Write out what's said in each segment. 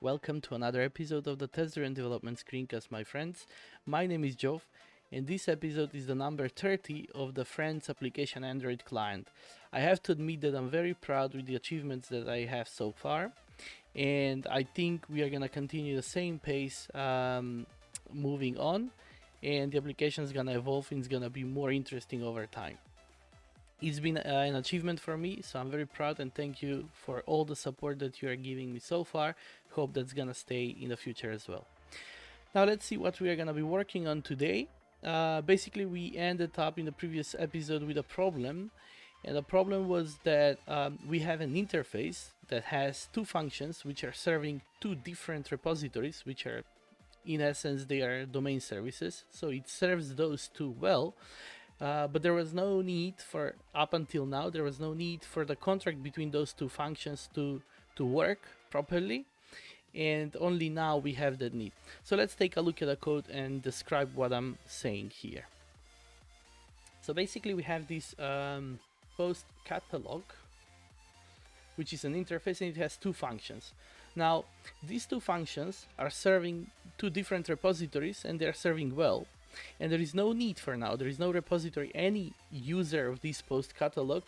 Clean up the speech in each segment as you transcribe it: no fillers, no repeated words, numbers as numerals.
Welcome to another episode of the Test-Driven Development Screencast, my friends. My name is Jov, and this episode is the number 30 of the Friends application Android client. I have to admit that I'm very proud with the achievements that I have so far, and I think we are gonna continue the same pace moving on, and the application is gonna evolve and it's gonna be more interesting over time. It's been an achievement for me, so I'm very proud and thank you for all the support that you are giving me so far. Hope that's gonna stay in the future as well. Now let's see what we are gonna be working on today. Basically, we ended up in the previous episode with a problem, and the problem was that we have an interface that has two functions which are serving two different repositories, which are in essence they are domain services, so it serves those two well. But there was no need for, up until now, there was no need for the contract between those two functions to work properly, and only now we have that need. So let's take a look at the code and describe what I'm saying here. So basically we have this PostCatalog, which is an interface, and it has two functions. Now these two functions are serving two different repositories and they're serving well. And there is no need for now, there is no repository, any user of this PostCatalog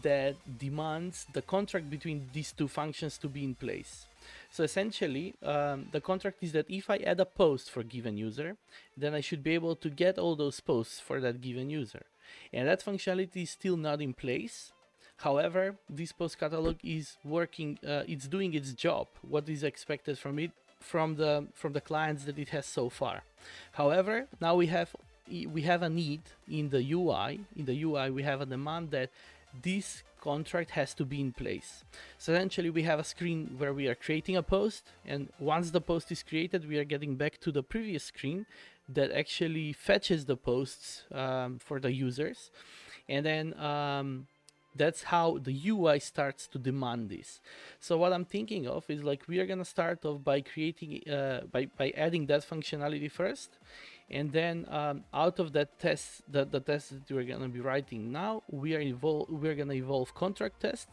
that demands the contract between these two functions to be in place. So essentially, the contract is that if I add a post for a given user, then I should be able to get all those posts for that given user. And that functionality is still not in place. However, this PostCatalog is working, it's doing its job, what is expected from it, from the clients that it has so far. However, now we have a need in the UI. In the UI, we have a demand that this contract has to be in place. So essentially, we have a screen where we are creating a post, and once the post is created, we are getting back to the previous screen that actually fetches the posts for the users, and then that's how the UI starts to demand this. So what I'm thinking of is like we are gonna start off by creating by adding that functionality first, and then out of that test, the test that we're gonna be writing now, we're gonna evolve contract test,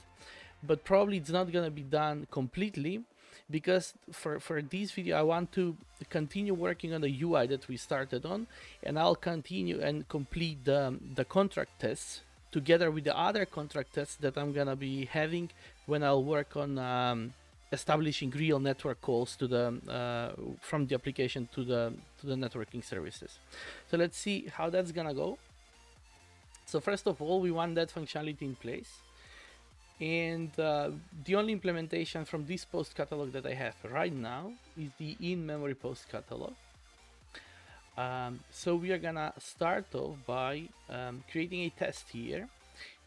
but probably it's not gonna be done completely because for this video I want to continue working on the UI that we started on, and I'll continue and complete the contract tests together with the other contract tests that I'm gonna be having when I'll work on establishing real network calls to the from the application to the networking services. So let's see how that's gonna go. So first of all, we want that functionality in place, and the only implementation from this PostCatalog that I have right now is the in-memory PostCatalog. So we are gonna start off by creating a test here,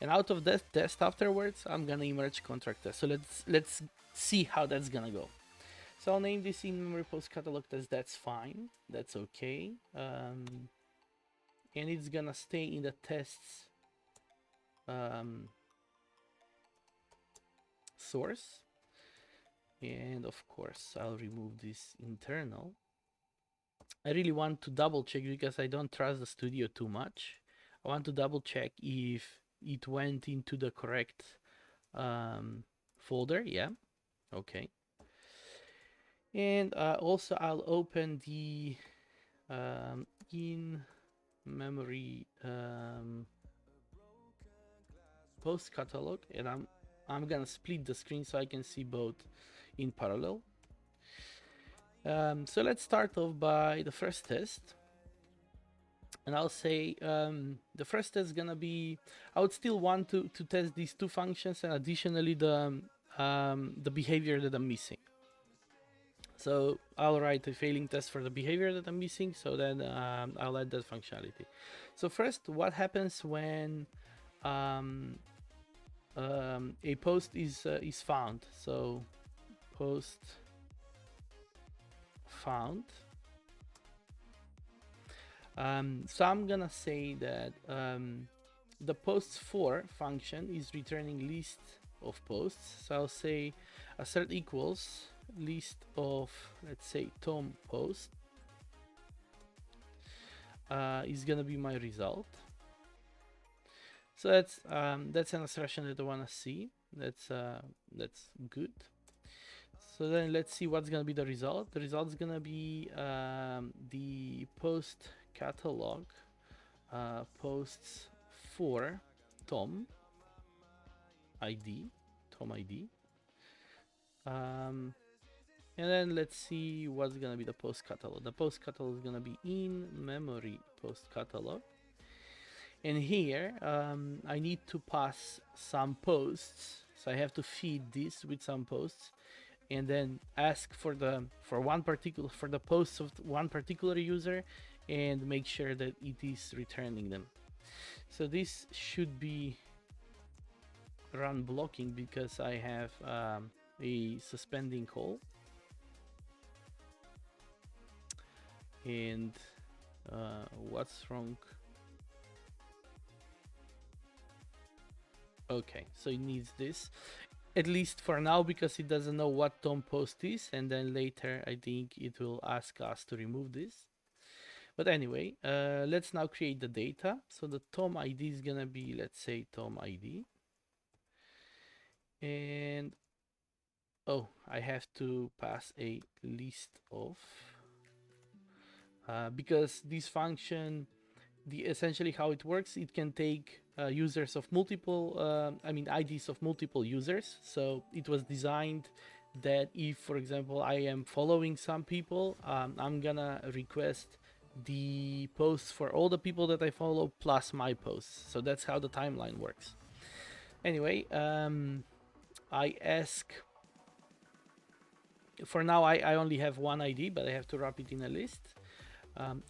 and out of that test afterwards I'm gonna emerge contract test. So let's see how that's gonna go. So I'll name this in-memory PostCatalog test. That's fine, that's okay, and it's gonna stay in the tests source, and of course I'll remove this internal. I really want to double check because I don't trust the studio too much. I want to double check if it went into the correct folder. Yeah, okay. And also I'll open the in-memory PostCatalog, and I'm gonna split the screen so I can see both in parallel. So let's start off by the first test, and I'll say the first test is gonna be, I would still want to test these two functions and additionally the behavior that I'm missing. So I'll write a failing test for the behavior that I'm missing, so then I'll add that functionality. So first, what happens when a post is found? So post found. So I'm gonna say that the posts for function is returning list of posts. So I'll say assert equals list of, let's say, Tom post is gonna be my result. So that's an assertion that I wanna see. That's good. So then let's see what's gonna be the result. The result is gonna be the post catalog posts for Tom ID, Tom ID. And then let's see what's gonna be the post catalog. The post catalog is gonna be in memory post catalog. And here I need to pass some posts, so I have to feed this with some posts, and then ask for the posts of one particular user, and make sure that it is returning them. So this should be run blocking because I have a suspending call, and what's wrong? Okay, so it needs this, at least for now, because it doesn't know what Tom post is, and then later I think it will ask us to remove this. But anyway, let's now create the data. So the Tom ID is gonna be, let's say, Tom ID. And oh, I have to pass a list of, because this function, essentially how it works, it can take users of multiple, IDs of multiple users. So it was designed that if, for example, I am following some people, I'm gonna request the posts for all the people that I follow plus my posts. So that's how the timeline works. Anyway, I ask, for now I only have one ID, but I have to wrap it in a list.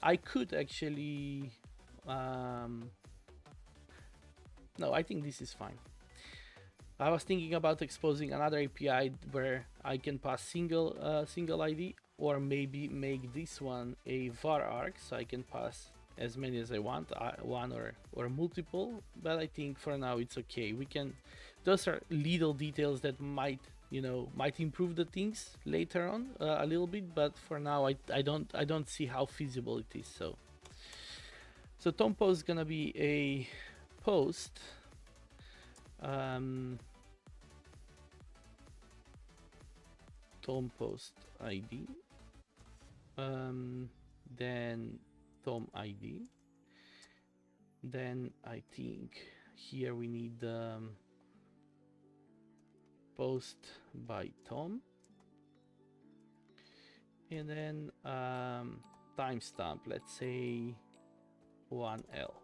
I could actually, no, I think this is fine. I was thinking about exposing another API where I can pass single ID, or maybe make this one a var arg, so I can pass as many as I want, one or multiple. But I think for now it's okay. We can. Those are little details that might improve the things later on a little bit. But for now, I don't see how feasible it is. So Tom post is gonna be a post. Tom post ID, then Tom ID, then I think here we need post by Tom, and then timestamp, let's say 1L.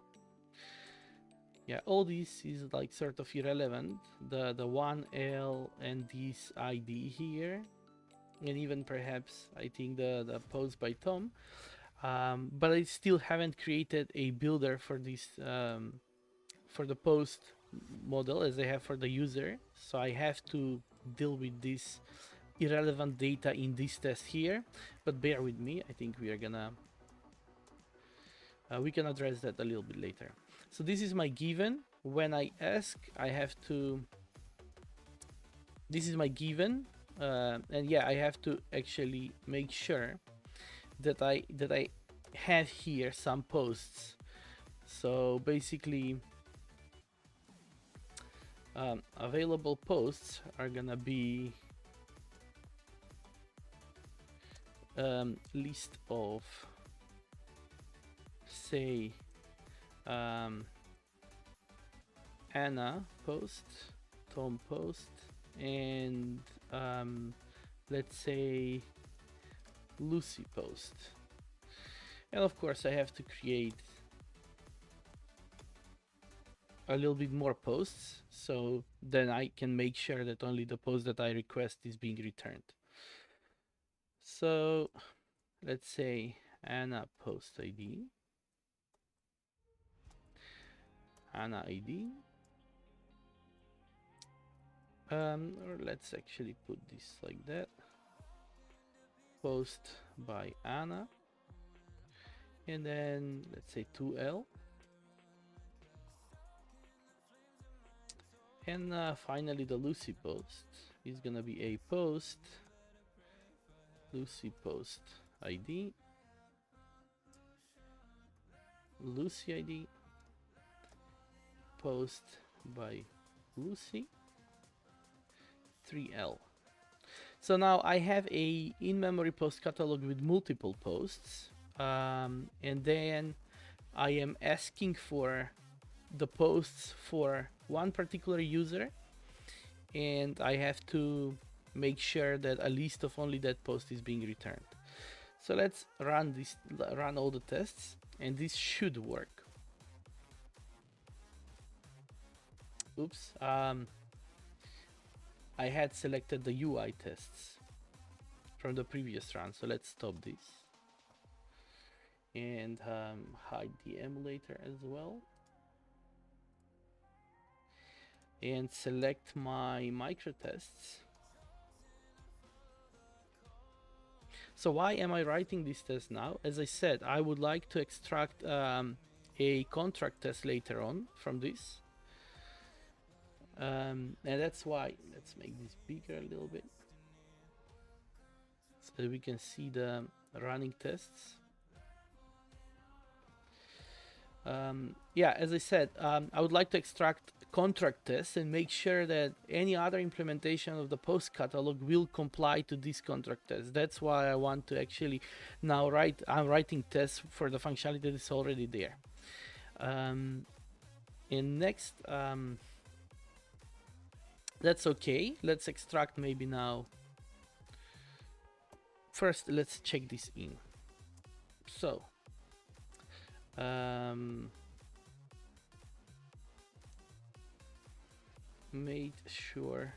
Yeah, all this is like sort of irrelevant, the 1L and this ID here, and even perhaps I think the post by Tom, but I still haven't created a builder for this, for the post model as I have for the user. So I have to deal with this irrelevant data in this test here, but bear with me. I think we are gonna we can address that a little bit later. So this is my given. When I ask, I have to, this is my given, and yeah, I have to actually make sure that I have here some posts. So basically, available posts are gonna be list of, say, Anna post, Tom post, and let's say Lucy post. And of course I have to create a little bit more posts, so then I can make sure that only the post that I request is being returned. So let's say Anna post ID, Anna ID, or let's actually put this like that, post by Anna, and then let's say 2L, and finally the Lucy post is gonna be a post, Lucy post ID, Lucy ID, post by Lucy, 3L. So now I have a in-memory post catalog with multiple posts, and then I am asking for the posts for one particular user, and I have to make sure that a list of only that post is being returned. So let's run all the tests, and this should work. Oops, I had selected the UI tests from the previous run, so let's stop this and hide the emulator as well, and select my micro tests. So why am I writing this test now? As I said, I would like to extract a contract test later on from this, and that's why. Let's make this bigger a little bit so that we can see the running tests. Yeah, as I said, I would like to extract contract tests and make sure that any other implementation of the post catalog will comply to this contract test. That's why I want to actually now I'm writing tests for the functionality that is already there. And next, that's okay. Let's extract maybe now. First, let's check this in. So, made sure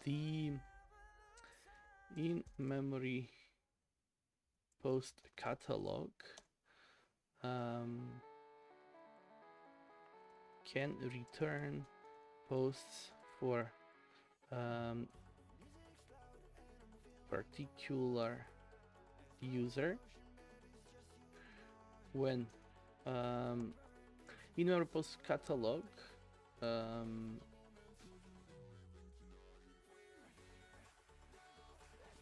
the in-memory post catalog can return posts for particular user when in-memory post catalog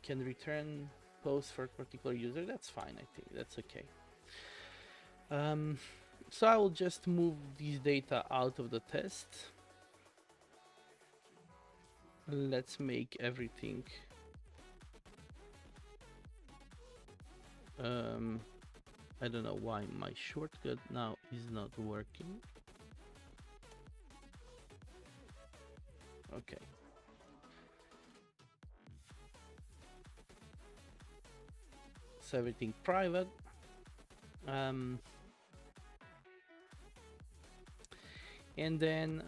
can return posts for a particular user. That's fine, I think that's okay. So I will just move this data out of the test. Let's make everything I don't know why my shortcut now is not working. Okay. So everything private. And then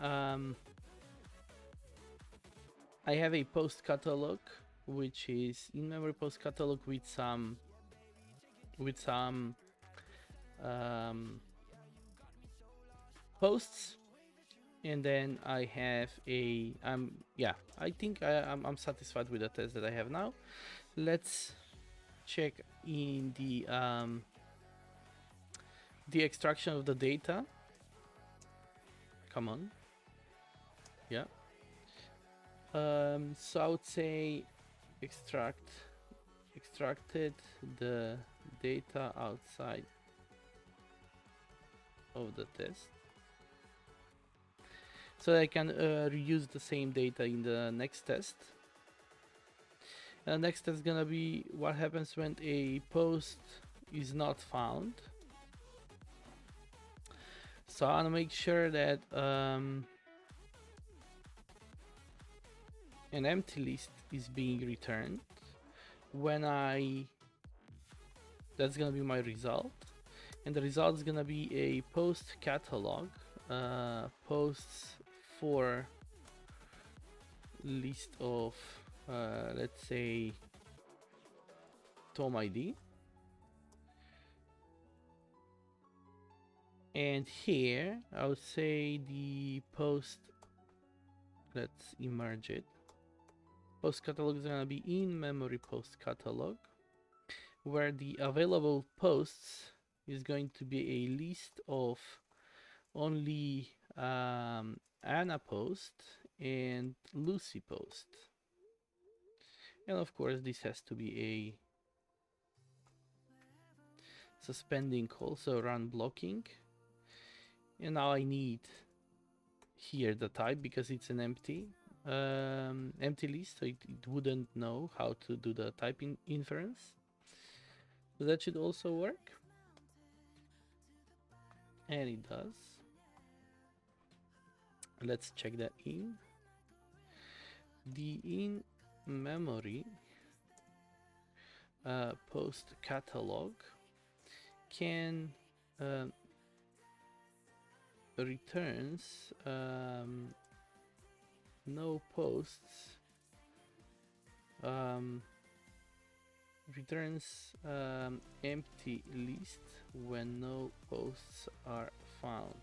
I have a post catalog, which is in-memory post catalog with some posts, and then I have a yeah, I think I'm satisfied with the test that I have now. Let's check in the extraction of the data. Come on. Yeah. So I would say extracted the data outside of the test, so I can reuse the same data in the next test. And next test is gonna be what happens when a post is not found. So I want to make sure that an empty list is being returned when that's gonna be my result, and the result is gonna be a post catalog posts for list of let's say Tom ID, and here I would say the post, let's emerge it. Post catalog is gonna be in memory post catalog, where the available posts is going to be a list of only Anna post and Lucy post, and of course this has to be a suspending, also run blocking. And now I need here the type because it's an empty. empty list, so it wouldn't know how to do the typing inference. So that should also work, and it does. Let's check that in. The in memory post catalog can returns no posts, returns empty list when no posts are found.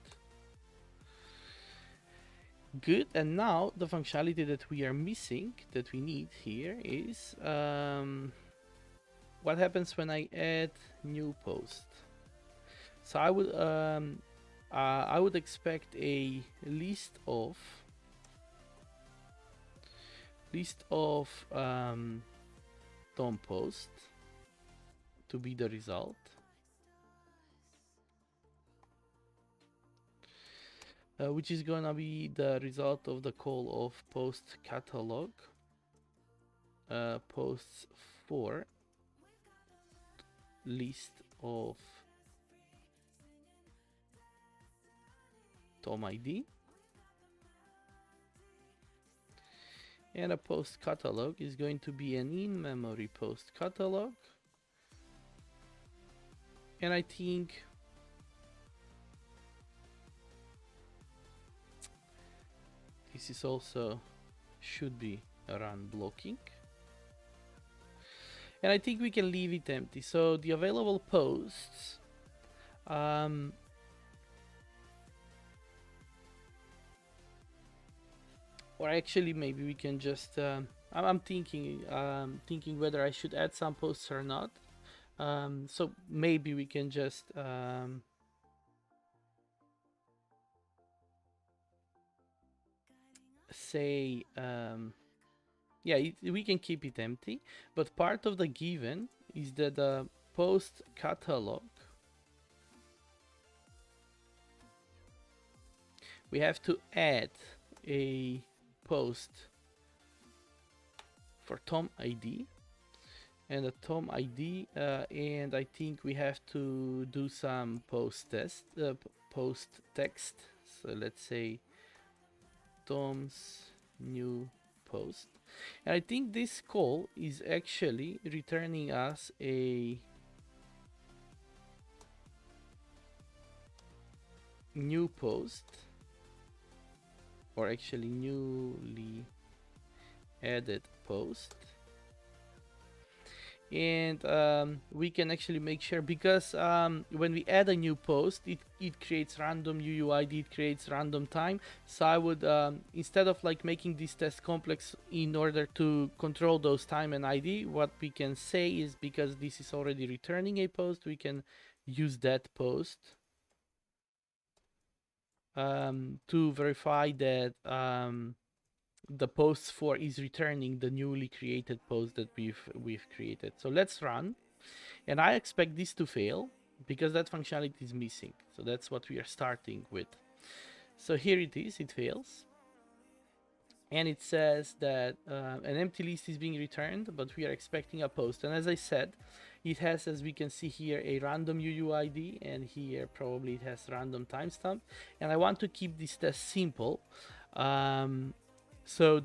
Good. And now the functionality that we are missing, that we need here, is what happens when I add new post. So I would expect a list of DOM post to be the result. Which is gonna be the result of the call of PostCatalog posts for list of DOM ID, and a post catalog is going to be an in-memory post catalog, and I think this is also should be run blocking, and I think we can leave it empty. So the available posts or actually maybe we can just I'm thinking whether I should add some posts or not. So maybe we can just say yeah, we can keep it empty, but part of the given is that the post catalog, we have to add a post for Tom ID and a Tom ID, and I think we have to do some post text. So let's say Tom's new post, and I think this call is actually returning us a new post, or actually newly added post, and we can actually make sure, because when we add a new post, it creates random UUID, it creates random time. So I would instead of like making this test complex in order to control those time and ID, what we can say is, because this is already returning a post, we can use that post to verify that the post for is returning the newly created post that we've created. So let's run, and I expect this to fail because that functionality is missing. So that's what we are starting with. So here it is, it fails, and it says that an empty list is being returned, but we are expecting a post. And as I said, it has, as we can see here, a random UUID, and here probably it has random timestamp. And I want to keep this test simple. So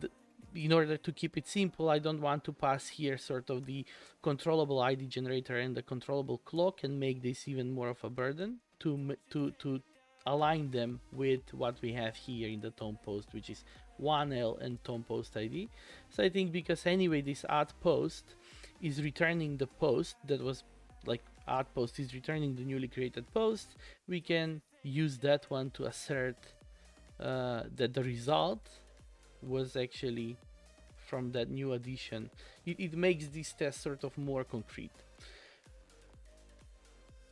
in order to keep it simple, I don't want to pass here sort of the controllable ID generator and the controllable clock and make this even more of a burden to align them with what we have here in the Tom post, which is 1L and Tom post ID. So I think because anyway this add post is returning the post that was like add post is returning the newly created post, we can use that one to assert that the result was actually from that new addition. It makes this test sort of more concrete.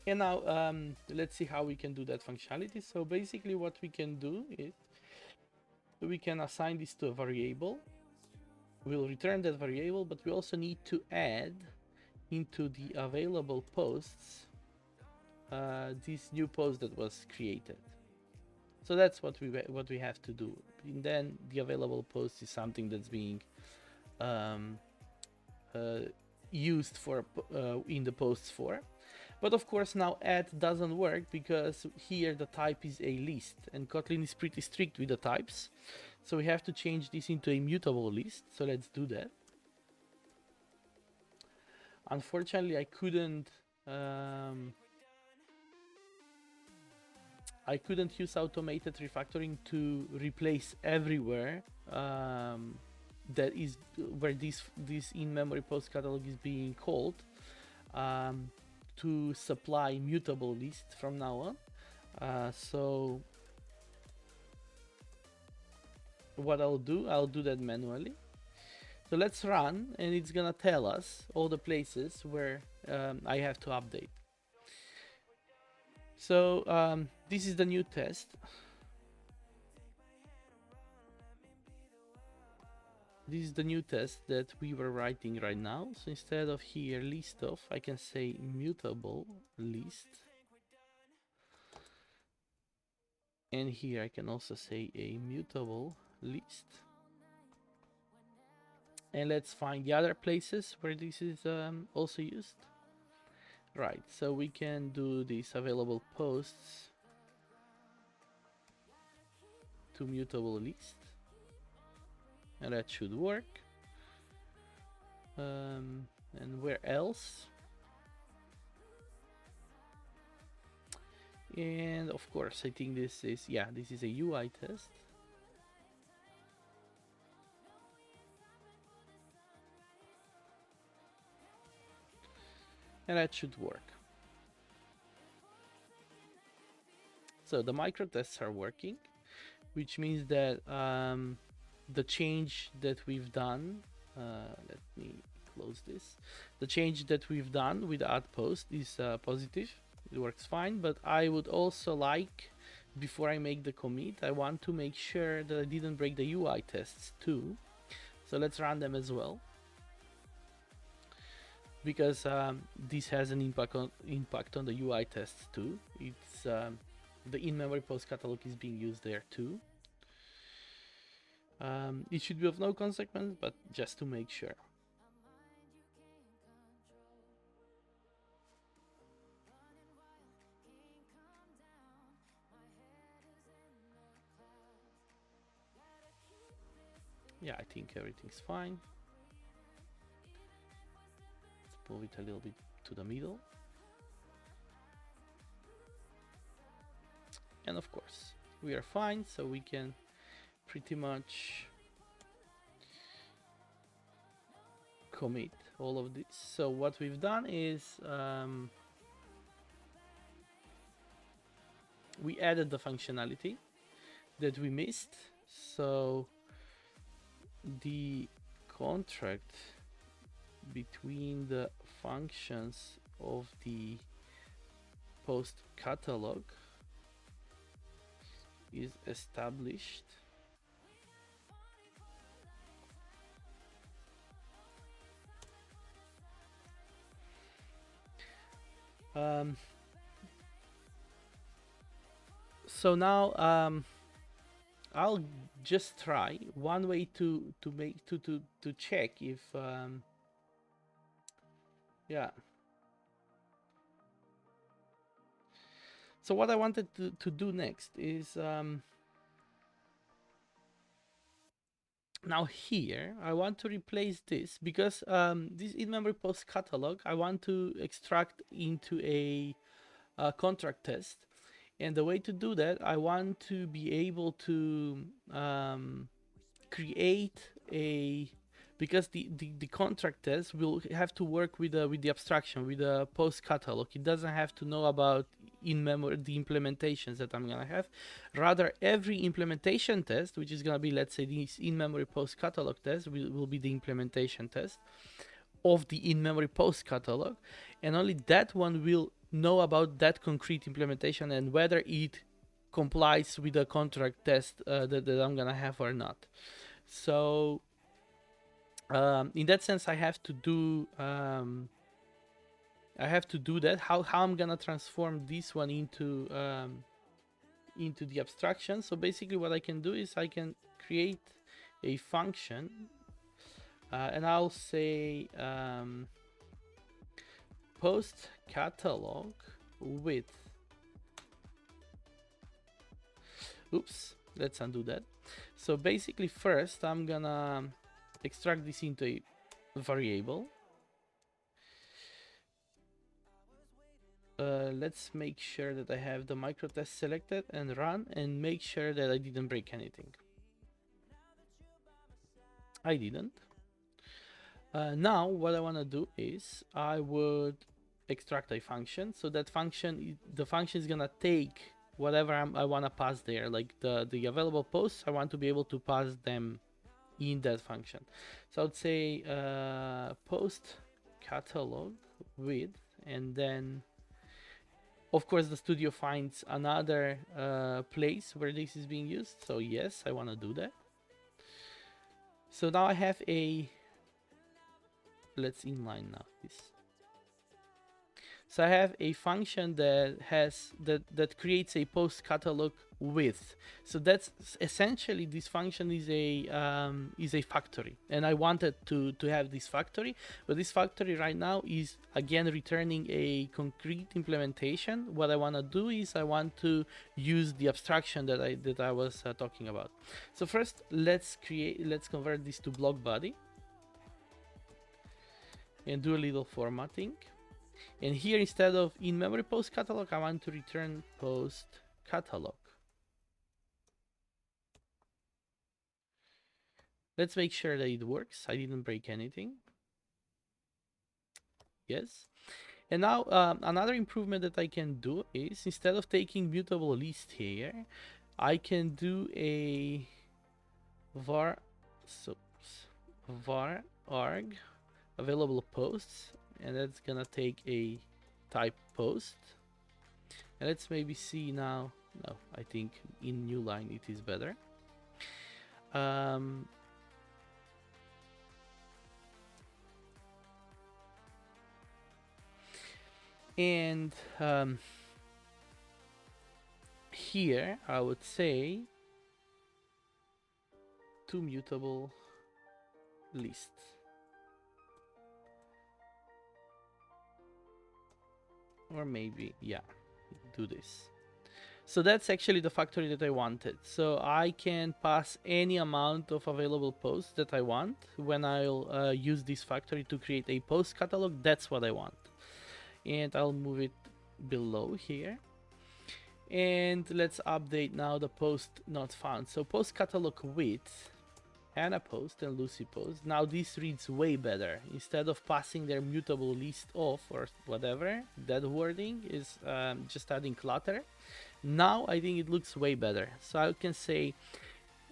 And now let's see how we can do that functionality. So basically what we can do is we can assign this to a variable. We'll return that variable, but we also need to add into the available posts this new post that was created. So that's what we have to do. And then the available post is something that's being um, used for in the posts for. But of course now add doesn't work because here the type is a list and Kotlin is pretty strict with the types. So we have to change this into a mutable list. So let's do that. Unfortunately, I couldn't use automated refactoring to replace everywhere that is where this in-memory post catalog is being called to supply mutable list from now on. So what I'll do that manually. So let's run, and it's gonna tell us all the places where I have to update. So this is the new test. This is the new test that we were writing right now. So instead of here list of, I can say mutable list. And here I can also say a mutable list. And let's find the other places where this is also used. Right, so we can do these available posts to mutable list. And that should work. And where else? And of course, I think this is, yeah, this is a UI test. And that should work. So the micro tests are working, which means that the change that we've done, let me close this. The change that we've done with the add post is positive. It works fine, but I would also like, before I make the commit, I want to make sure that I didn't break the UI tests too. So let's run them as well, because this has an impact on the UI tests too. It's the in-memory post catalog is being used there too. It should be of no consequence, but just to make sure. Yeah, I think everything's fine. Let's move it a little bit to the middle. And of course, we are fine, so we can pretty much commit all of this. So what we've done is we added the functionality that we missed. So the contract between the functions of the post catalog is established so now I'll just try one way to check if yeah. So what I wanted to do next is now here I want to replace this, because this in-memory post catalog I want to extract into a contract test. And the way to do that, I want to be able to create a, because the contract test will have to work with the abstraction, with the post catalog. It doesn't have to know about in-memory the implementations that I'm gonna have. Rather, every implementation test, which is gonna be, let's say, this in-memory post catalog test, will be the implementation test of the in-memory post catalog, and only that one will know about that concrete implementation and whether it complies with the contract test that I'm gonna have or not. So in that sense, I have to do that. How I'm gonna transform this one into into the abstraction. So basically what I can do is I can create a function and I'll say post catalog with, oops, let's undo that. So basically first I'm gonna extract this into a variable. Let's make sure that I have the micro test selected and run and make sure that I didn't break anything. I didn't. Now what I want to do is I would extract a function. So that function, the function is gonna take whatever I want to pass there, like the available posts. I want to be able to pass them in that function. So I'd say post catalog with, and then of course the studio finds another place where this is being used. So yes, I want to do that. So now I have a, let's inline now this. So I have a function that has that creates a post catalog with. So that's essentially, this function is a factory, and I wanted to have this factory, but this factory right now is again returning a concrete implementation. What I want to do is I want to use the abstraction that I was talking about. So first let's convert this to block body and do a little formatting. And here, instead of in-memory post catalog, I want to return post catalog. Let's make sure that it works. I didn't break anything. Yes. And now another improvement that I can do is, instead of taking mutable list here, I can do a var arg available posts, and that's gonna take a type post. And let's maybe see now. No, I think in new line it is better. And here I would say two mutable lists. Or maybe, yeah, do this. So that's actually the factory that I wanted. So I can pass any amount of available posts that I want when I'll use this factory to create a post catalog. That's what I want. And I'll move it below here. And let's update now the post not found. So post catalog with Anna post and Lucy post. Now this reads way better. Instead of passing their mutable list off or whatever, that wording is just adding clutter. Now I think it looks way better. So I can say,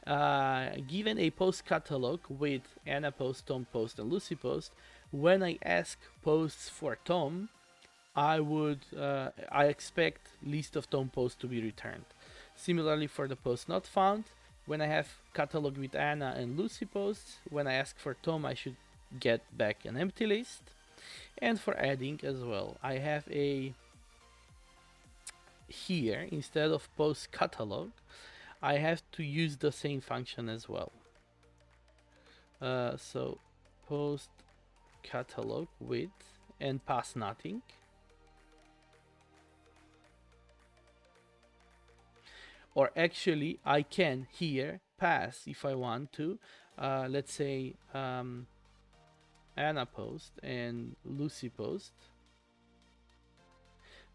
given a post catalog with Anna post, Tom post, and Lucy post, when I ask posts for Tom, I expect list of Tom posts to be returned. Similarly for the post not found, when I have catalog with Anna and Lucy posts, when I ask for Tom, I should get back an empty list. And for adding as well, I have a here, instead of post catalog, I have to use the same function as well. So post catalog with and pass nothing. Or actually I can here pass, if I want to, let's say Anna post and Lucy post,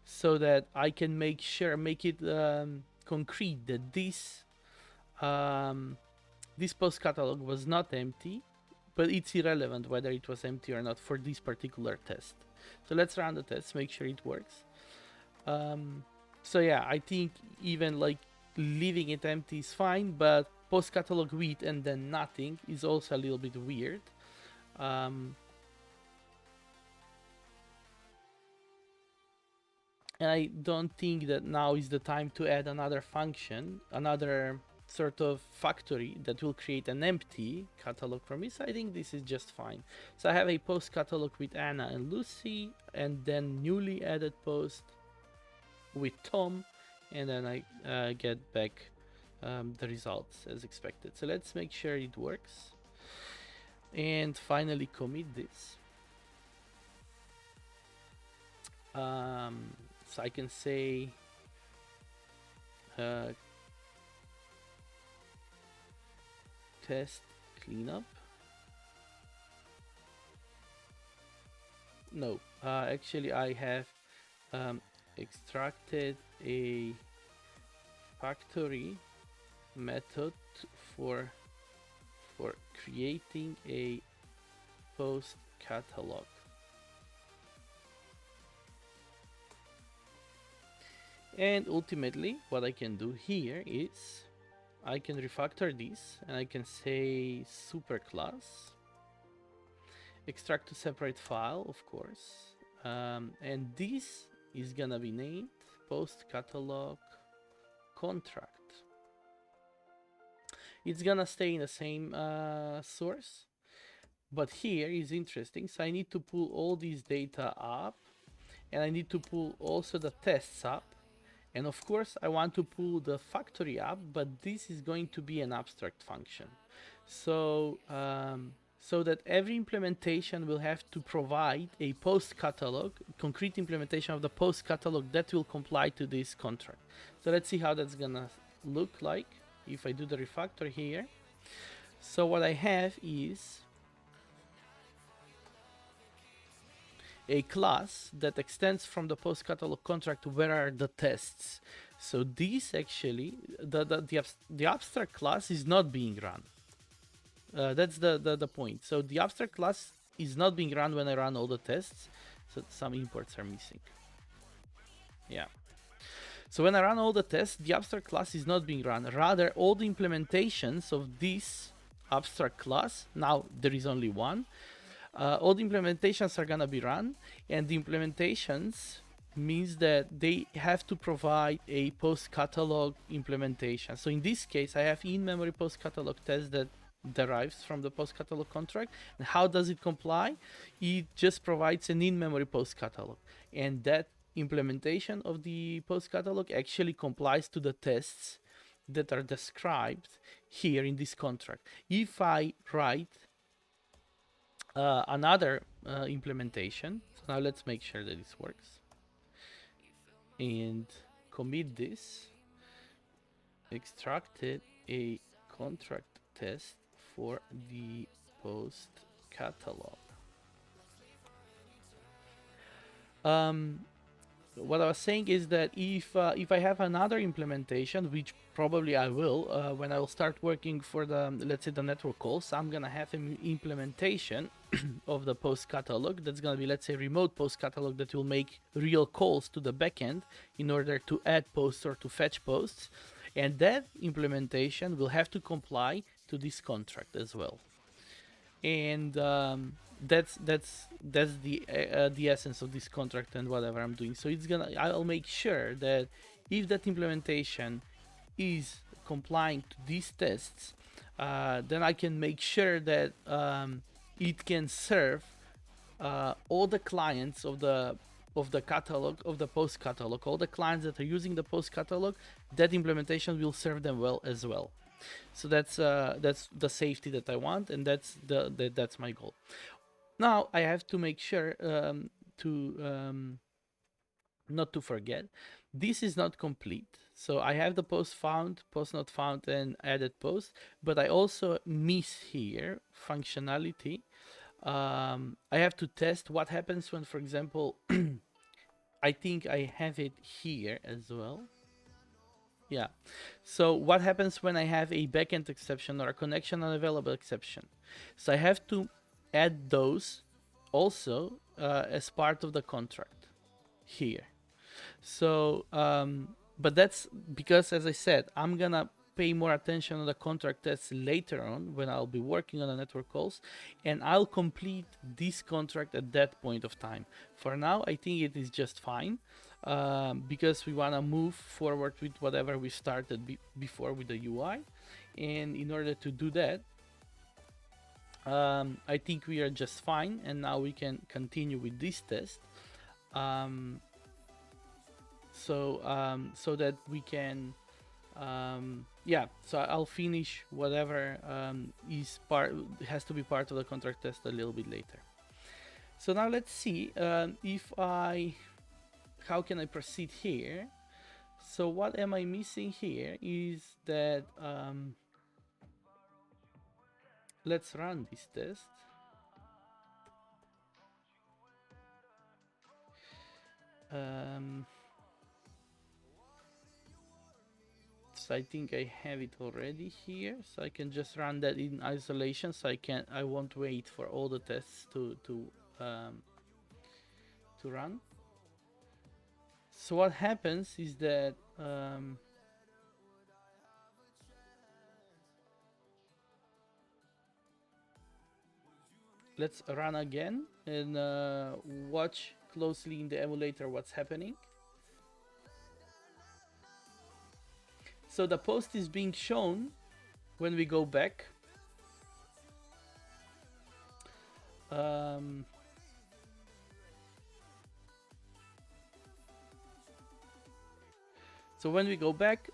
so that I can make it concrete that this this post catalog was not empty, but it's irrelevant whether it was empty or not for this particular test. So let's run the test, make sure it works. So yeah, I think even like leaving it empty is fine, but post catalog with and then nothing is also a little bit weird. And I don't think that now is the time to add another function, another sort of factory that will create an empty catalog for me. So I think this is just fine. So I have a post catalog with Anna and Lucy, and then newly added post with Tom, and then I get back the results as expected. So let's make sure it works, and finally commit this. So I can say test cleanup. No, actually I have extracted a factory method for creating a post catalog. And ultimately what I can do here is I can refactor this, and I can say superclass, extract to separate file, of course, and this is gonna be named post catalog contract. It's gonna stay in the same source, but here is interesting. So I need to pull all these data up, and I need to pull also the tests up, and of course I want to pull the factory up, but this is going to be an abstract function. So so that every implementation will have to provide a post catalog, concrete implementation of the post catalog that will comply to this contract. So let's see how that's gonna look like if I do the refactor here. So what I have is a class that extends from the post catalog contract where are the tests. So this actually, the abstract class is not being run. That's the point. So the abstract class is not being run when I run all the tests. So some imports are missing. Yeah. So when I run all the tests, the abstract class is not being run. Rather, all the implementations of this abstract class, now there is only one, all the implementations are gonna be run, and the implementations means that they have to provide a post catalog implementation. So in this case, I have in-memory post catalog test that derives from the post catalog contract. And how does it comply? It just provides an in-memory post catalog, and that implementation of the post catalog actually complies to the tests that are described here in this contract. If I write another implementation, so now let's make sure that this works and commit this, extracted a contract test for the post catalog. What I was saying is that if I have another implementation, which probably I will, when I will start working for the, let's say, the network calls, I'm gonna have an implementation of the post catalog that's gonna be, let's say, remote post catalog that will make real calls to the backend in order to add posts or to fetch posts, and that implementation will have to comply to this contract as well. And that's the essence of this contract and whatever I'm doing. So I'll make sure that if that implementation is complying to these tests, then I can make sure that it can serve all the clients of the catalog, of the post catalog, all the clients that are using the post catalog. That implementation will serve them well as well. So that's the safety that I want, and that's my goal. Now I have to make sure not to forget, this is not complete. So I have the post found, post not found, and added post, but I also miss here functionality. I have to test what happens when, for example, I think I have it here as well. Yeah. So what happens when I have a backend exception or a connection unavailable exception? So I have to add those also as part of the contract here. So, but that's because, as I said, I'm gonna pay more attention on the contract tests later on when I'll be working on the network calls, and I'll complete this contract at that point of time. For now, I think it is just fine. Because we want to move forward with whatever we started before with the UI, and in order to do that, I think we are just fine, and now we can continue with this test. so that we can yeah, so I'll finish whatever is part has to be part of the contract test a little bit later. So now let's see if I how can I proceed here. So what am I missing here is that let's run this test. So I think I have it already here, so I can just run that in isolation. So I won't wait for all the tests to run. So what happens is that let's run again and watch closely in the emulator what's happening. So the post is being shown when we go back. So when we go back,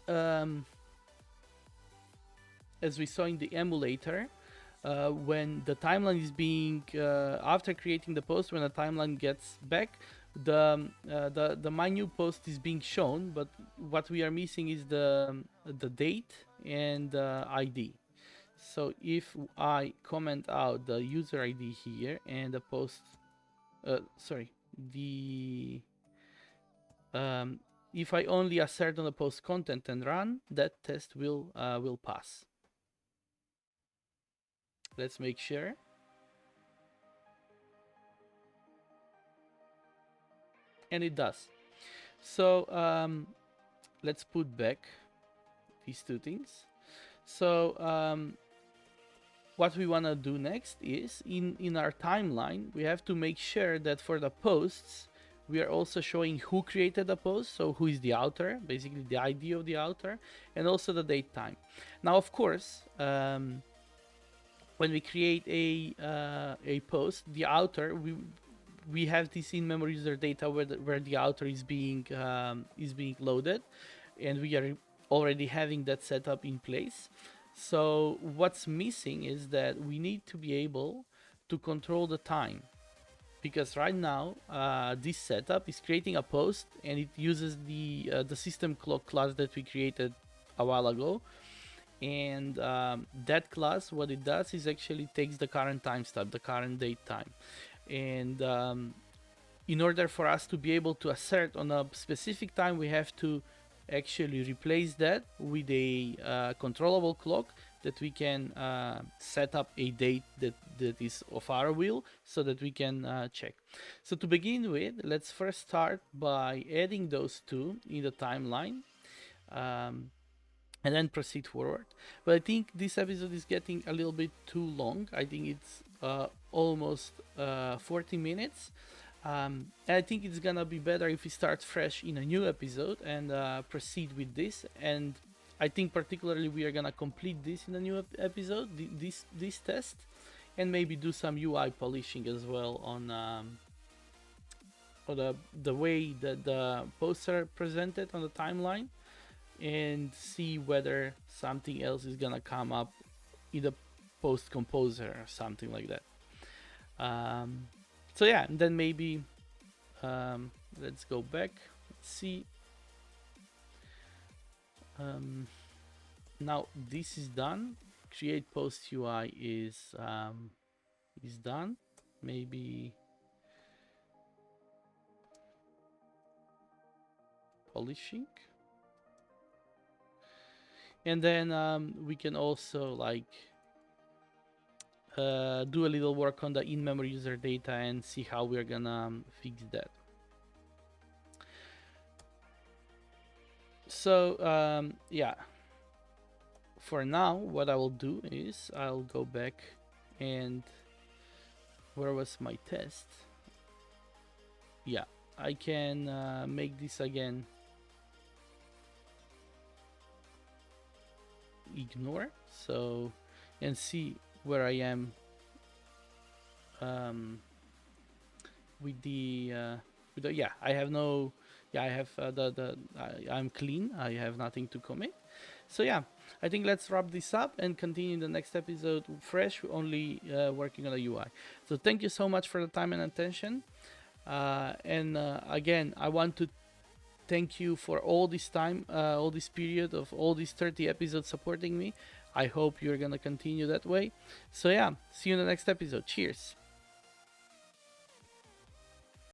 as we saw in the emulator, when the timeline is being after creating the post, when the timeline gets back, the my new post is being shown, but what we are missing is the date and the ID. So if I comment out the user ID here and the post, sorry, the if I only assert on the post content and run, that test will pass. Let's make sure. And it does. So let's put back these two things. So what we want to do next is in our timeline, we have to make sure that for the posts, we are also showing who created the post, so who is the author, basically the ID of the author, and also the date time. Now, of course, when we create a post, the author, we have this in-memory user data where the author is being loaded, and we are already having that setup in place. So what's missing is that we need to be able to control the time, because right now this setup is creating a post and it uses the system clock class that we created a while ago. And that class, what it does is actually takes the current timestamp, the current date time. And in order for us to be able to assert on a specific time, we have to actually replace that with a controllable clock that we can set up a date that is of our will, so that we can check. So to begin with, let's first start by adding those two in the timeline. And then proceed forward. But I think this episode is getting a little bit too long. I think it's almost 40 minutes. And I think it's gonna be better if we start fresh in a new episode and proceed with this. And I think particularly we are gonna complete this in a new episode, this test, and maybe do some UI polishing as well on the way that the posts are presented on the timeline, and see whether something else is gonna come up in the post composer or something like that. So yeah, and then maybe let's go back. Let's see. Now this is done. Create post UI is done. Maybe polishing. And then we can also like do a little work on the in-memory user data and see how we're gonna fix that. So yeah, for now what I will do is I'll go back, and where was my test? Yeah, I can make this again ignore, so, and see where I am with the yeah, I have no yeah, I have I'm clean. I have nothing to commit. So yeah, I think let's wrap this up and continue the next episode fresh, only working on the UI. So thank you so much for the time and attention. And again, I want to thank you for all this time, all this period of all these 30 episodes supporting me. I hope you're gonna continue that way. So yeah, see you in the next episode. Cheers.